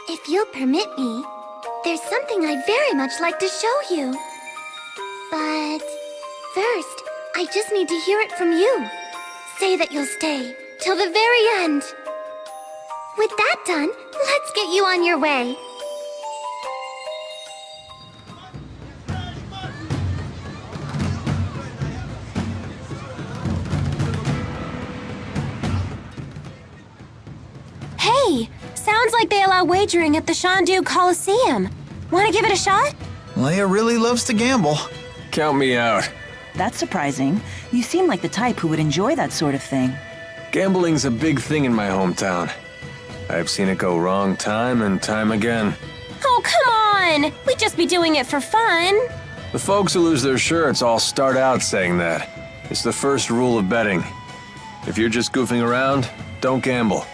If you'll permit me, there's something I'd very much like to show you. But first, I just need to hear it from you. Say that you'll stay till the very end. With that done, let's get you on your way. Hey, sounds like they allow wagering at the Shandu Coliseum. Want to give it a shot? Leia really loves to gamble. Count me out. That's surprising. You seem like the type who would enjoy that sort of thing. Gambling's a big thing in my hometown. I've seen it go wrong time and time again. Oh, come on! We'd just be doing it for fun. The folks who lose their shirts all start out saying that. It's the first rule of betting. If you're just goofing around, don't gamble.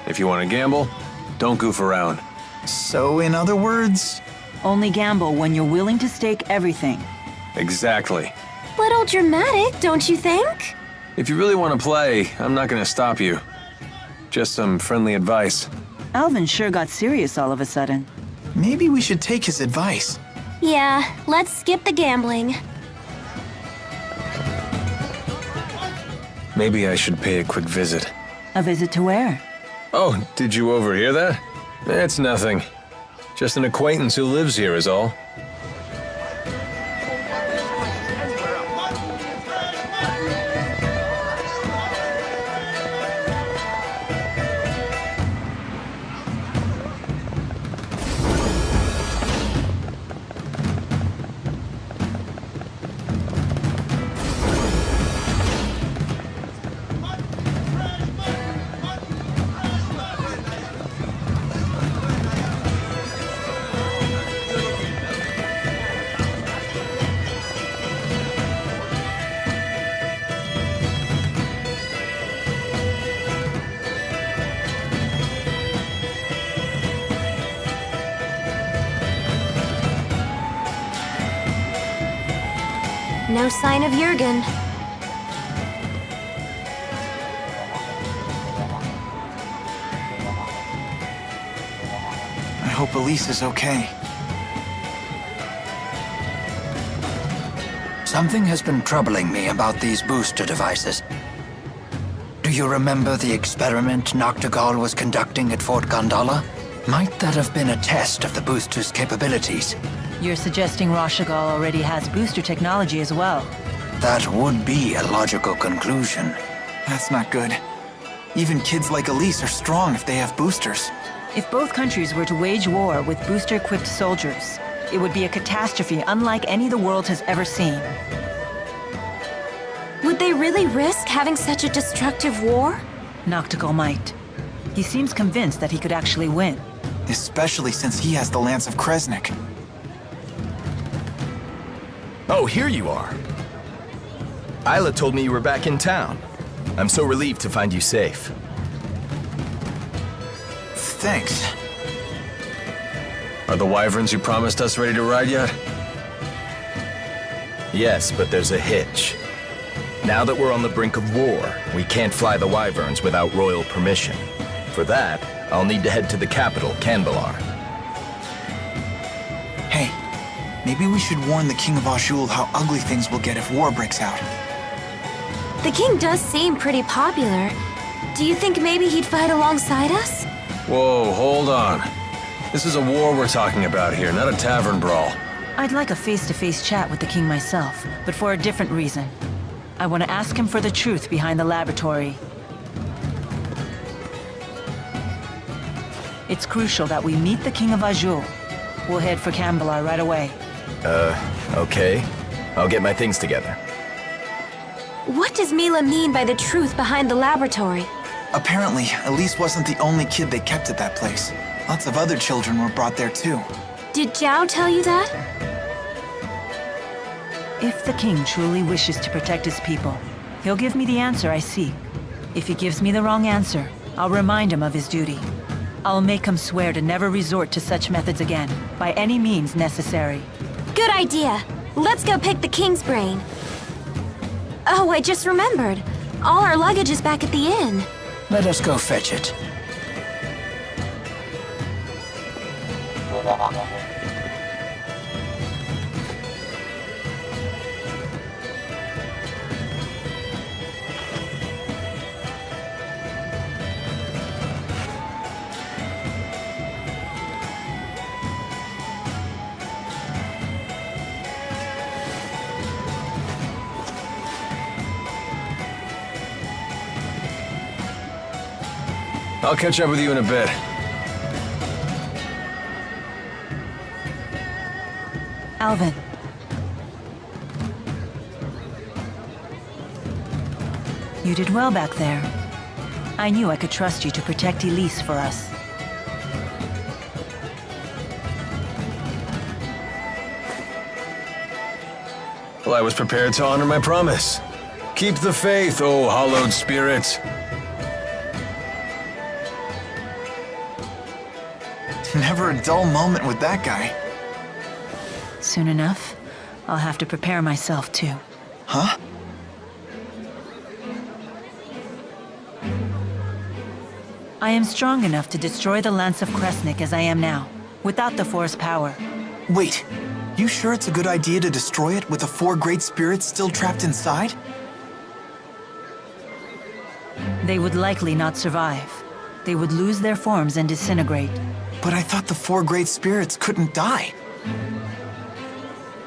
If you want to gamble, don't goof around. So, in other words... Only gamble when you're willing to stake everything. Exactly. Little dramatic, don't you think? If you really want to play, I'm not going to stop you. Just some friendly advice. Alvin sure got serious all of a sudden. Maybe we should take his advice. Yeah, let's skip the gambling. Maybe I should pay a quick visit. A visit to where? Oh, did you overhear that? It's nothing. Just an acquaintance who lives here is all. No sign of Jurgen. I hope Elise is okay. Something has been troubling me about these booster devices. Do you remember the experiment Noctigal was conducting at Fort Gondola? Might that have been a test of the booster's capabilities? You're suggesting Rashagal already has booster technology as well. That would be a logical conclusion. That's not good. Even kids like Elise are strong if they have boosters. If both countries were to wage war with booster-equipped soldiers, it would be a catastrophe unlike any the world has ever seen. Would they really risk having such a destructive war? Noctigal might. He seems convinced that he could actually win. Especially since he has the Lance of Kresnik. Oh, here you are. Isla told me you were back in town. I'm so relieved to find you safe. Thanks. Are the wyverns you promised us ready to ride yet? Yes, but there's a hitch. Now that we're on the brink of war, we can't fly the wyverns without royal permission. For that, I'll need to head to the capital, Kanbalar. Hey, maybe we should warn the King of Azul how ugly things will get if war breaks out. The king does seem pretty popular. Do you think maybe he'd fight alongside us? Whoa, hold on. This is a war we're talking about here, not a tavern brawl. I'd like a face-to-face chat with the king myself, but for a different reason. I want to ask him for the truth behind the laboratory. It's crucial that we meet the King of Azul. We'll head for Kanbalar right away. Okay. I'll get my things together. What does Mila mean by the truth behind the laboratory? Apparently, Elise wasn't the only kid they kept at that place. Lots of other children were brought there too. Did Zhao tell you that? If the king truly wishes to protect his people, he'll give me the answer I seek. If he gives me the wrong answer, I'll remind him of his duty. I'll make him swear to never resort to such methods again, by any means necessary. Good idea. Let's go pick the king's brain. Oh, I just remembered. All our luggage is back at the inn. Let us go fetch it. I'll catch up with you in a bit. Alvin. You did well back there. I knew I could trust you to protect Elise for us. Well, I was prepared to honor my promise. Keep the faith, oh hallowed spirits. Never a dull moment with that guy. Soon enough, I'll have to prepare myself too. Huh? I am strong enough to destroy the Lance of Kresnik as I am now, without the Force power. Wait, you sure it's a good idea to destroy it with the 4 great spirits still trapped inside? They would likely not survive. They would lose their forms and disintegrate. But I thought the 4 great spirits couldn't die.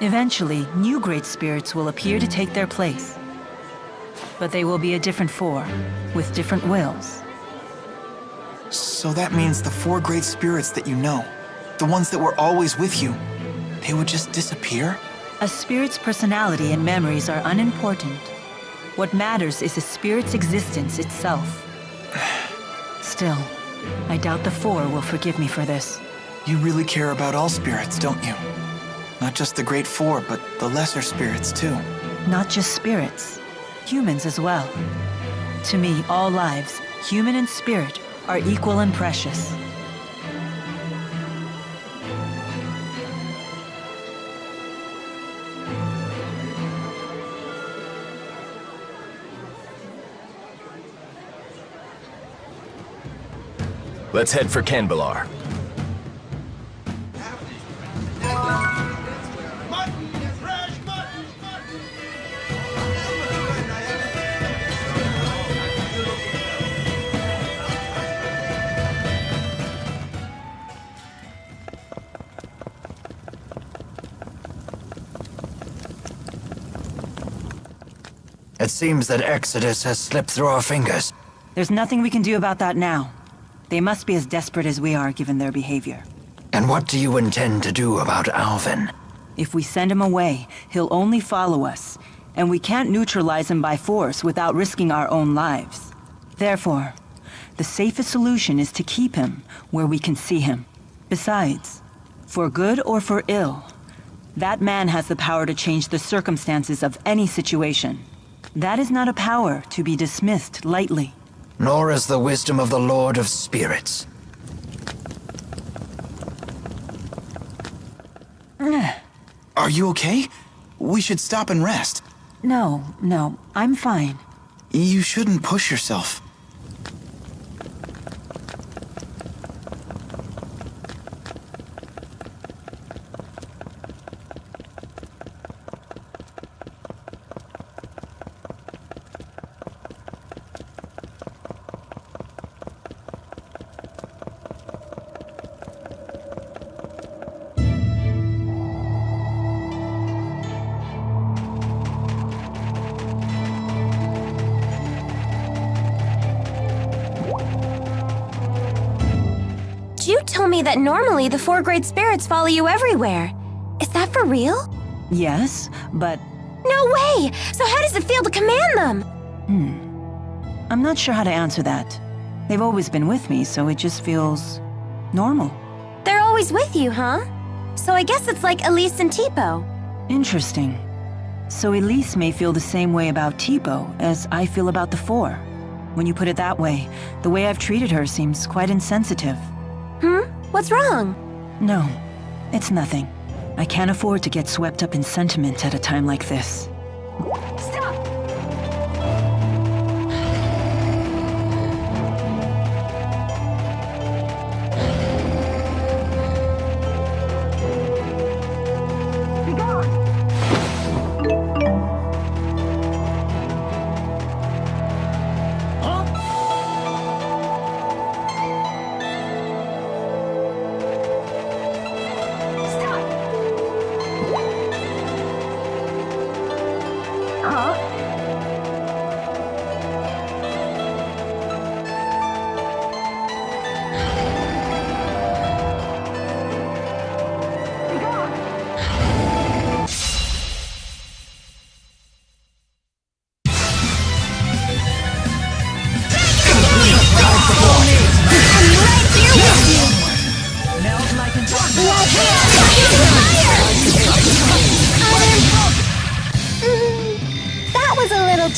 Eventually, new great spirits will appear to take their place. But they will be a different 4, with different wills. So that means the 4 great spirits that you know, the ones that were always with you, they would just disappear? A spirit's personality and memories are unimportant. What matters is a spirit's existence itself. Still, I doubt the 4 will forgive me for this. You really care about all spirits, don't you? Not just the great 4, but the lesser spirits too. Not just spirits, humans as well. To me, all lives, human and spirit, are equal and precious. Let's head for Kanbalar. It seems that Exodus has slipped through our fingers. There's nothing we can do about that now. They must be as desperate as we are, given their behavior. And what do you intend to do about Alvin? If we send him away, he'll only follow us, and we can't neutralize him by force without risking our own lives. Therefore, the safest solution is to keep him where we can see him. Besides, for good or for ill, that man has the power to change the circumstances of any situation. That is not a power to be dismissed lightly. Nor is the wisdom of the Lord of Spirits. Are you okay? We should stop and rest. No, I'm fine. You shouldn't push yourself. You told me that normally the 4 great spirits follow you everywhere. Is that for real? Yes, but No way! So how does it feel to command them? I'm not sure how to answer that. They've always been with me, so it just feels normal. They're always with you, huh? So I guess it's like Elise and Tipo. Interesting. So Elise may feel the same way about Tipo as I feel about the 4. When you put it that way, the way I've treated her seems quite insensitive. What's wrong? No, it's nothing. I can't afford to get swept up in sentiment at a time like this. Stop!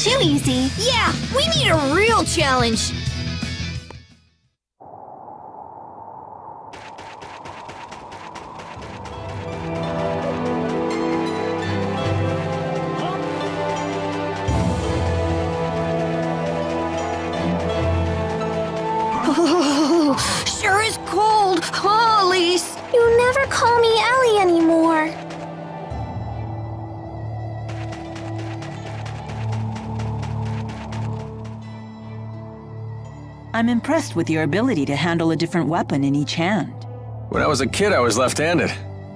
too easy. Yeah, we need a real challenge. Sure is cold. Oh, Elise. You never call me Ellie anymore. I'm impressed with your ability to handle a different weapon in each hand. When I was a kid, I was left-handed,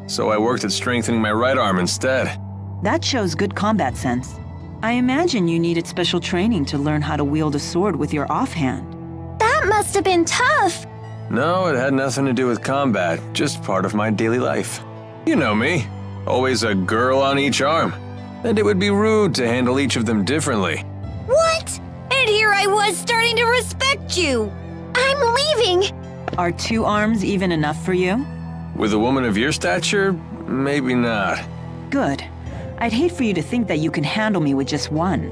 so I worked at strengthening my right arm instead. That shows good combat sense. I imagine you needed special training to learn how to wield a sword with your offhand. That must have been tough. No, it had nothing to do with combat, just part of my daily life. You know me, always a girl on each arm. And it would be rude to handle each of them differently. What? And here I was starting to respect you. I'm leaving. Are 2 arms even enough for you? With a woman of your stature, maybe not. Good. I'd hate for you to think that you can handle me with just one.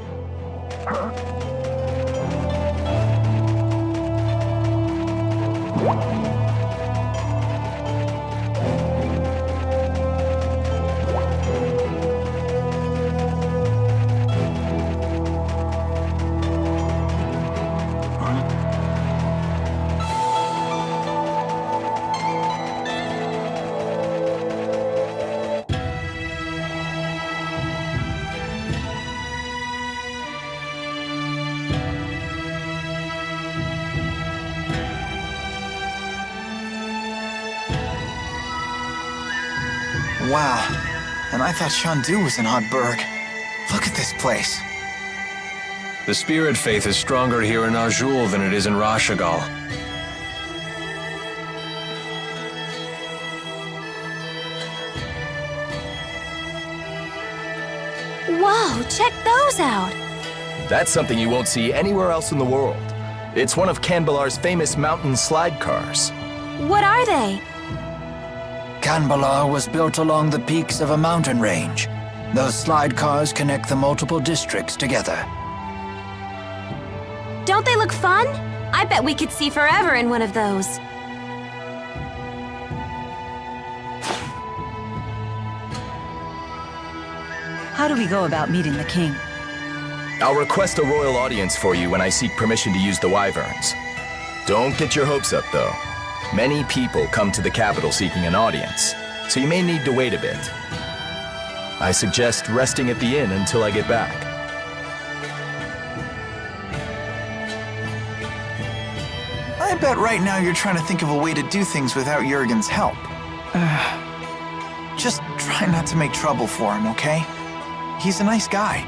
Wow. And I thought Shandu was an odd bird. Look at this place. The spirit faith is stronger here in Najul than it is in Rashagal. Whoa, check those out. That's something you won't see anywhere else in the world. It's one of Kanbalar's famous mountain slide cars. What are they? Kanbalar was built along the peaks of a mountain range. Those slide cars connect the multiple districts together. Don't they look fun? I bet we could see forever in one of those. How do we go about meeting the king? I'll request a royal audience for you when I seek permission to use the wyverns. Don't get your hopes up, though. Many people come to the capital seeking an audience, so you may need to wait a bit. I suggest resting at the inn until I get back. I bet right now you're trying to think of a way to do things without Jurgen's help. Just try not to make trouble for him, okay? He's a nice guy.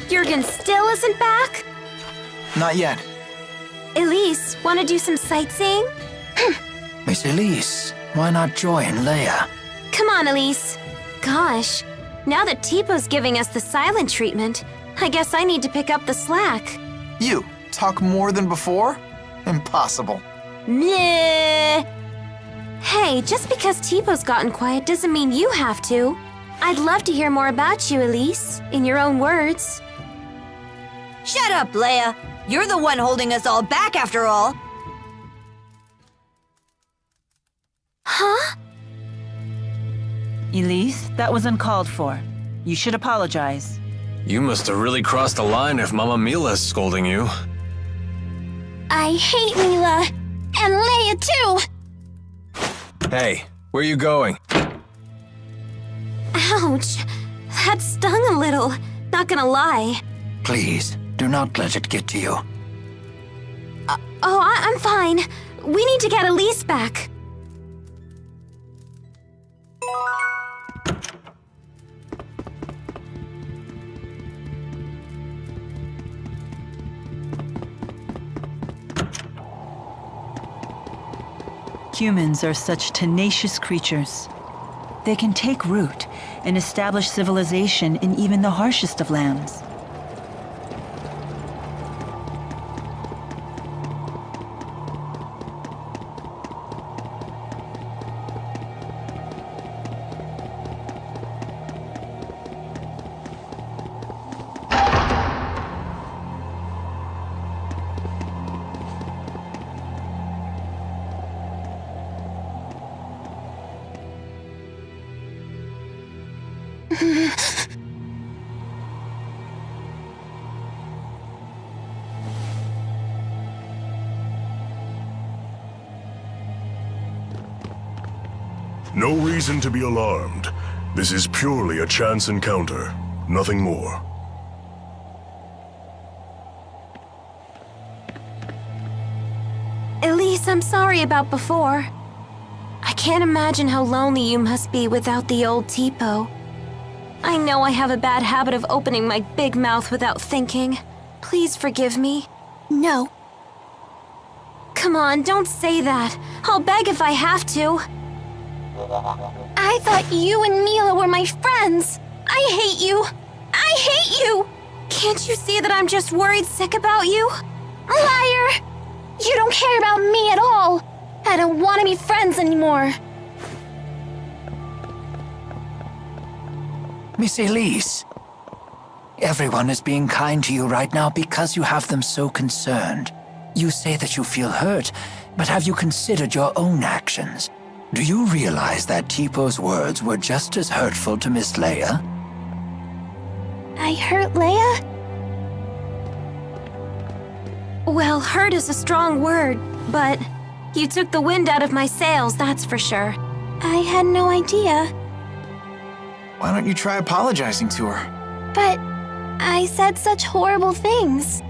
Jurgen still isn't back? Not yet. Elise, wanna do some sightseeing? Miss Elise, why not join Leia? Come on, Elise. Gosh, now that Tipo's giving us the silent treatment, I guess I need to pick up the slack. You, talk more than before? Impossible. Meh. Hey, just because Tipo's gotten quiet doesn't mean you have to. I'd love to hear more about you, Elise, in your own words. Shut up, Leia. You're the one holding us all back after all. Huh? Elise, that was uncalled for. You should apologize. You must have really crossed the line if Mama Mila's scolding you. I hate Mila. And Leia, too. Hey, where are you going? Ouch. That stung a little. Not gonna lie. Please, do not let it get to you. I'm fine. We need to get Elise back. Humans are such tenacious creatures. They can take root and establish civilization in even the harshest of lands. No reason to be alarmed. This is purely a chance encounter, nothing more. Elise, I'm sorry about before. I can't imagine how lonely you must be without the old Tipo. I know I have a bad habit of opening my big mouth without thinking. Please forgive me. No. Come on, don't say that. I'll beg if I have to. I thought you and Mila were my friends. I hate you. I hate you. Can't you see that I'm just worried sick about you? Liar! You don't care about me at all. I don't want to be friends anymore. Miss Elise, everyone is being kind to you right now because you have them so concerned. You say that you feel hurt, but have you considered your own actions? Do you realize that Tipo's words were just as hurtful to Miss Leia? I hurt Leia? Well, hurt is a strong word, but you took the wind out of my sails, that's for sure. I had no idea. Why don't you try apologizing to her? But I said such horrible things.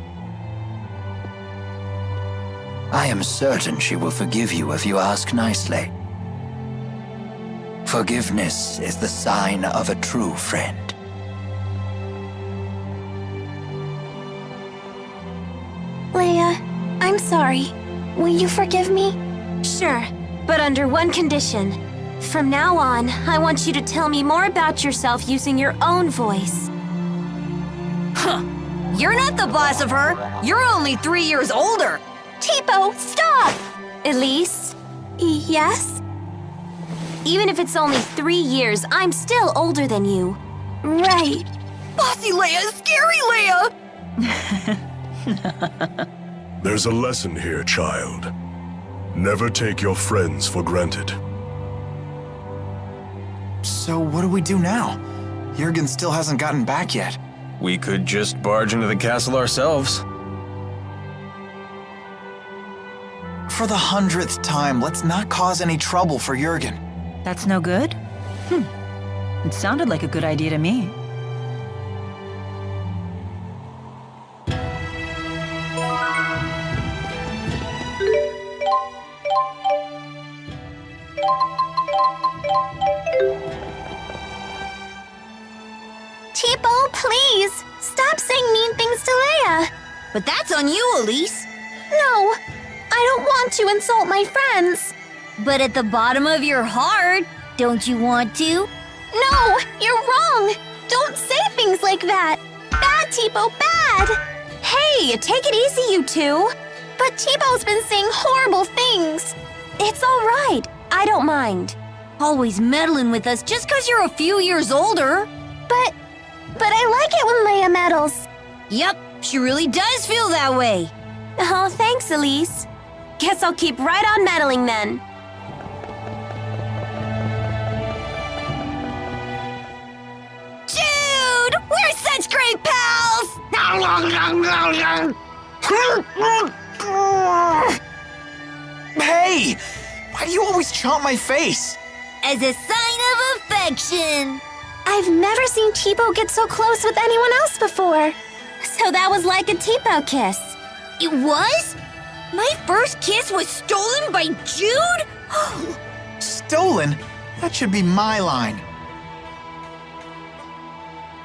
I am certain she will forgive you if you ask nicely. Forgiveness is the sign of a true friend. Leia, I'm sorry. Will you forgive me? Sure, but under one condition. From now on, I want you to tell me more about yourself using your own voice. Huh. You're not the boss of her. You're only 3 years older. Tipo, stop! Elise? Yes? Even if it's only 3 years, I'm still older than you. Right. Bossy Leia, scary Leia! There's a lesson here, child. Never take your friends for granted. So what do we do now? Jurgen still hasn't gotten back yet. We could just barge into the castle ourselves. For the 100th time, let's not cause any trouble for Jurgen. That's no good? It sounded like a good idea to me. Tipo, please! Stop saying mean things to Leia! But that's on you, Elise. No! I don't want to insult my friends! But at the bottom of your heart, don't you want to? No! You're wrong! Don't say things like that! Bad, Tipo, bad! Hey, take it easy, you two! But Tipo's been saying horrible things! It's all right. I don't mind. Always meddling with us just 'cause you're a few years older. But I like it when Leia meddles. Yep, she really does feel that way. Oh, thanks, Elise. Guess I'll keep right on meddling then. Dude, we're such great pals! Hey! Why do you always chomp my face? As a sign of affection. I've never seen Tipo get so close with anyone else before. So that was like a Tipo kiss. It was? My first kiss was stolen by Jude? Stolen? That should be my line.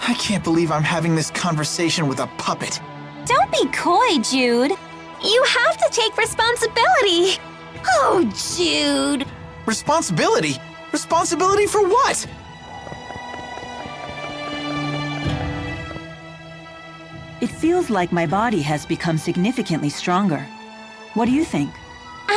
I can't believe I'm having this conversation with a puppet. Don't be coy, Jude. You have to take responsibility. Oh, Jude. Responsibility? Responsibility for what? It feels like my body has become significantly stronger. What do you think?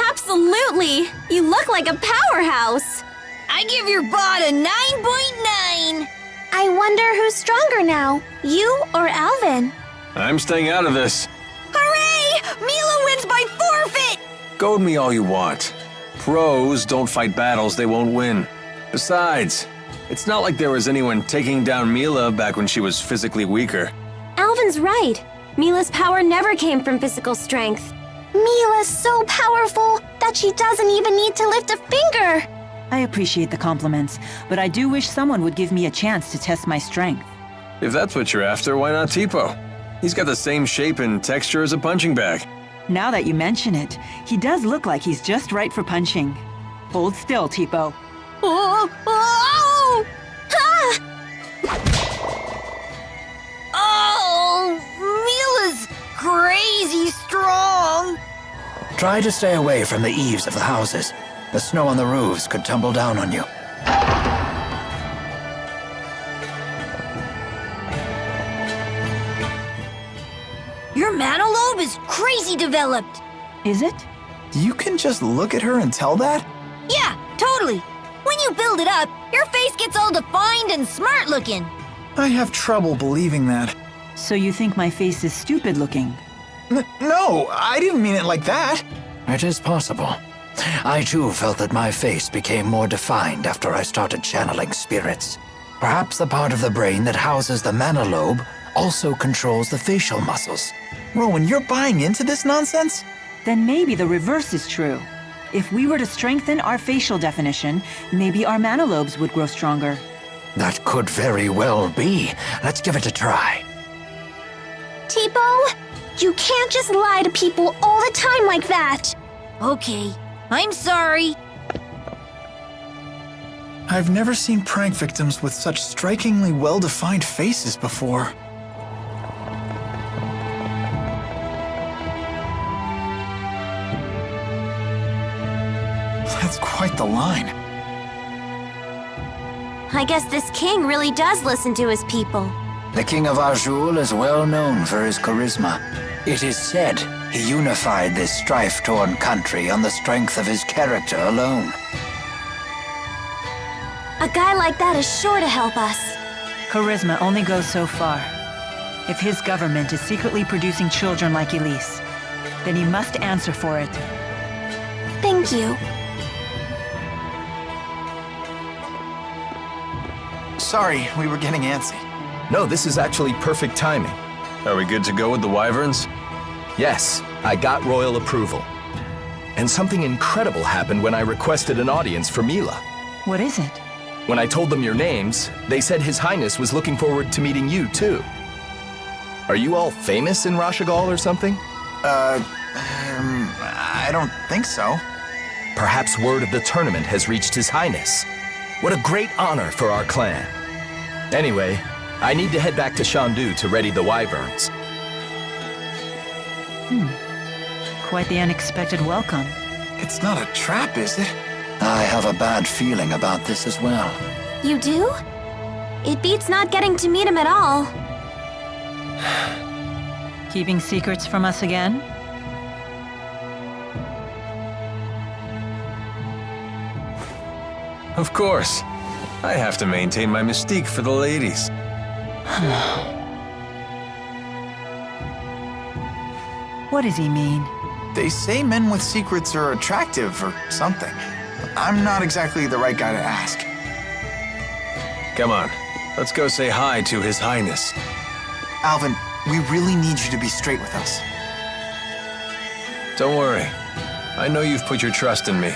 Absolutely! You look like a powerhouse! I give your bot a 9.9. I wonder who's stronger now, you or Alvin? I'm staying out of this. Hooray! Mila wins by forfeit! Goad me all you want. Pros don't fight battles they won't win. Besides, it's not like there was anyone taking down Mila back when she was physically weaker. Alvin's right. Mila's power never came from physical strength. Mila's so powerful that she doesn't even need to lift a finger. I appreciate the compliments, but I do wish someone would give me a chance to test my strength. If that's what you're after, why not Tipo? He's got the same shape and texture as a punching bag. Now that you mention it, he does look like he's just right for punching. Hold still, Tipo. Oh! Oh! Ah! Oh! Mila's crazy strong! Try to stay away from the eaves of the houses. The snow on the roofs could tumble down on you. Your mana lobe is crazy developed. Is it? You can just look at her and tell that? Yeah, totally. When you build it up, your face gets all defined and smart looking. I have trouble believing that. So you think my face is stupid looking? No, I didn't mean it like that. It is possible. I too felt that my face became more defined after I started channeling spirits. Perhaps the part of the brain that houses the mana lobe also controls the facial muscles. Rowan, you're buying into this nonsense? Then maybe the reverse is true. If we were to strengthen our facial definition, maybe our mana lobes would grow stronger. That could very well be. Let's give it a try. Tipo, you can't just lie to people all the time like that. Okay, I'm sorry. I've never seen prank victims with such strikingly well-defined faces before. That's quite the line. I guess this king really does listen to his people. The King of Azul is well known for his charisma. It is said he unified this strife-torn country on the strength of his character alone. A guy like that is sure to help us. Charisma only goes so far. If his government is secretly producing children like Elise, then he must answer for it. Thank you. Sorry, we were getting antsy. No, this is actually perfect timing. Are we good to go with the wyverns? Yes, I got royal approval. And something incredible happened when I requested an audience for Mila. What is it? When I told them your names, they said His Highness was looking forward to meeting you, too. Are you all famous in Rashagal or something? I don't think so. Perhaps word of the tournament has reached His Highness. What a great honor for our clan. Anyway, I need to head back to Shandu to ready the wyverns. Quite the unexpected welcome. It's not a trap, is it? I have a bad feeling about this as well. You do? It beats not getting to meet him at all. Keeping secrets from us again? Of course. I have to maintain my mystique for the ladies. What does he mean? They say men with secrets are attractive or something. I'm not exactly the right guy to ask. Come on, let's go say hi to His Highness. Alvin, we really need you to be straight with us. Don't worry. I know you've put your trust in me.